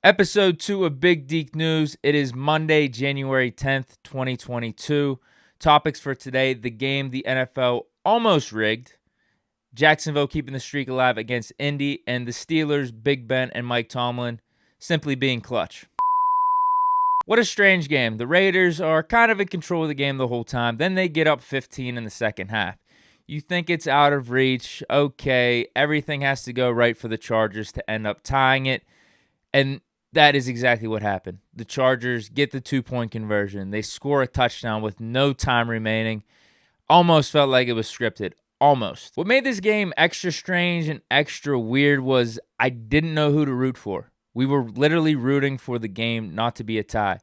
Episode 2 of Big Deke News. It is Monday, January 10th, 2022. Topics for today: the game the NFL almost rigged, Jacksonville keeping the streak alive against Indy, and the Steelers, Big Ben and Mike Tomlin simply being clutch. What a strange game. The Raiders are kind of in control of the game the whole time. Then they get up 15 in the second half. You think it's out of reach. Okay, everything has to go right for the Chargers to end up tying it. And that is exactly what happened. The Chargers get the 2-point conversion. They score a touchdown with no time remaining. Almost felt like it was scripted. Almost. What made this game extra strange and extra weird was I didn't know who to root for. We were literally rooting for the game not to be a tie.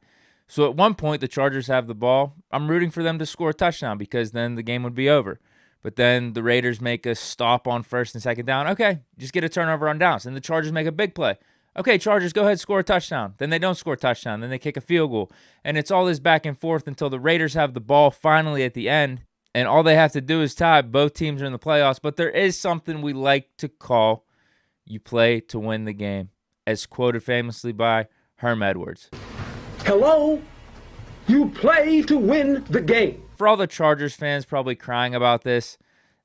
So at one point, the Chargers have the ball. I'm rooting for them to score a touchdown because then the game would be over. But then the Raiders make a stop on first and second down. Okay, just get a turnover on downs. And the Chargers make a big play. Okay, Chargers, go ahead, score a touchdown. Then they don't score a touchdown. Then they kick a field goal. And it's all this back and forth until the Raiders have the ball finally at the end. And all they have to do is tie. Both teams are in the playoffs. But there is something we like to call you play to win the game, as quoted famously by Herm Edwards. Hello? You play to win the game. For all the Chargers fans probably crying about this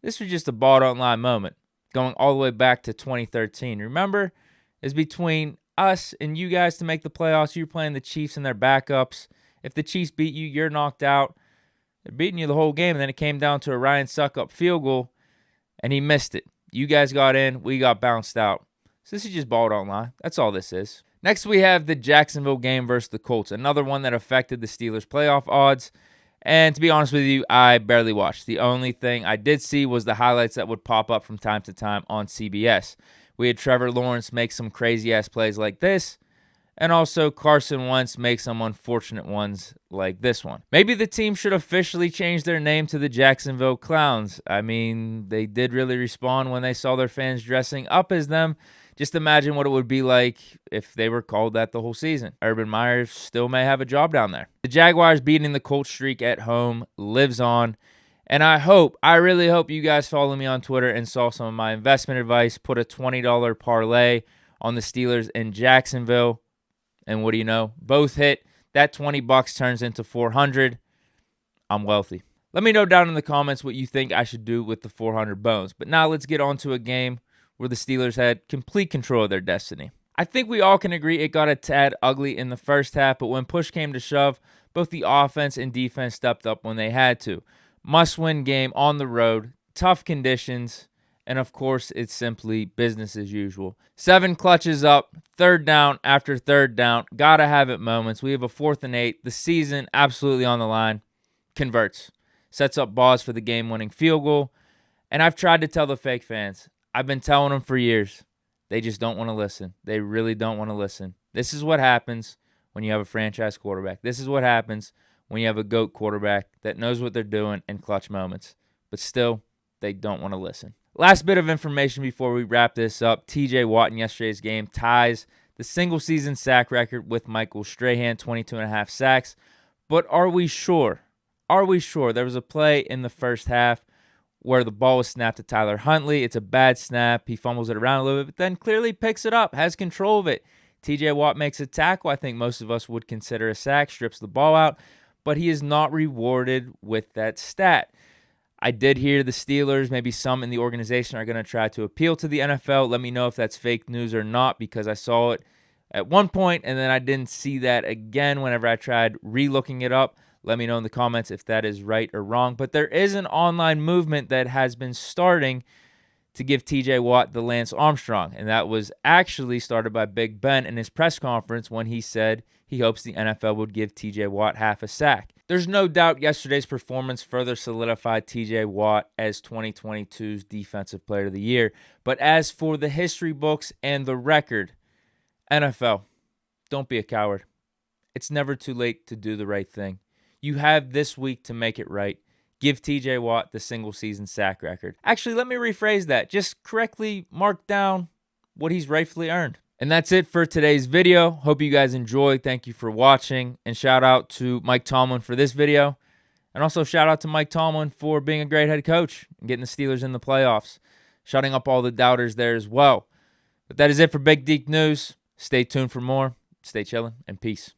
was just a ball don't lie moment, going all the way back to 2013. Remember? Is between us and you guys to make the playoffs. You're playing the Chiefs and their backups. If the Chiefs beat you, you're knocked out. They're beating you the whole game, and then it came down to a Ryan Suckup field goal, and he missed it. You guys got in. We got bounced out. So this is just ball don't lie. That's all this is. Next, we have the Jacksonville game versus the Colts, another one that affected the Steelers' playoff odds. And to be honest with you, I barely watched. The only thing I did see was the highlights that would pop up from time to time on CBS. We had Trevor Lawrence make some crazy-ass plays like this, and also Carson Wentz make some unfortunate ones like this one. Maybe the team should officially change their name to the Jacksonville Clowns. I mean, they did really respond when they saw their fans dressing up as them. Just imagine what it would be like if they were called that the whole season. Urban Meyer still may have a job down there. The Jaguars beating the Colts streak at home lives on. And I really hope you guys follow me on Twitter and saw some of my investment advice. Put a $20 parlay on the Steelers in Jacksonville. And what do you know? Both hit. That $20 turns into $400. I'm wealthy. Let me know down in the comments what you think I should do with the 400 bones. But now let's get on to a game where the Steelers had complete control of their destiny. I think we all can agree it got a tad ugly in the first half, but when push came to shove, both the offense and defense stepped up when they had to. Must-win game on the road, tough conditions, and of course, it's simply business as usual. 7 clutches up, third down after third down, gotta have it moments. We have a 4th and 8, the season absolutely on the line, converts, sets up Boz for the game-winning field goal, and I've tried to tell the fake fans, I've been telling them for years, they just don't want to listen. They really don't want to listen. This is what happens when you have a franchise quarterback. This is what happens when you have a GOAT quarterback that knows what they're doing in clutch moments. But still, they don't want to listen. Last bit of information before we wrap this up. TJ Watt in yesterday's game ties the single-season sack record with Michael Strahan, 22.5 sacks. But are we sure? Are we sure? There was a play in the first half where the ball was snapped to Tyler Huntley. It's a bad snap. He fumbles it around a little bit, but then clearly picks it up, has control of it. TJ Watt makes a tackle I think most of us would consider a sack, strips the ball out, but he is not rewarded with that stat. I did hear the Steelers, maybe some in the organization, are going to try to appeal to the NFL. Let me know if that's fake news or not, because I saw it at one point, and then I didn't see that again whenever I tried re-looking it up. Let me know in the comments if that is right or wrong. But there is an online movement that has been starting to give TJ Watt the Lance Armstrong, and that was actually started by Big Ben in his press conference when he said he hopes the NFL would give TJ Watt half a sack. There's no doubt yesterday's performance further solidified TJ Watt as 2022's Defensive Player of the Year. But as for the history books and the record, NFL, don't be a coward. It's never too late to do the right thing. You have this week to make it right. Give TJ Watt the single-season sack record. Actually, let me rephrase that. Just correctly mark down what he's rightfully earned. And that's it for today's video. Hope you guys enjoyed. Thank you for watching. And shout out to Mike Tomlin for this video. And also shout out to Mike Tomlin for being a great head coach and getting the Steelers in the playoffs. Shutting up all the doubters there as well. But that is it for Big Deke News. Stay tuned for more. Stay chilling and peace.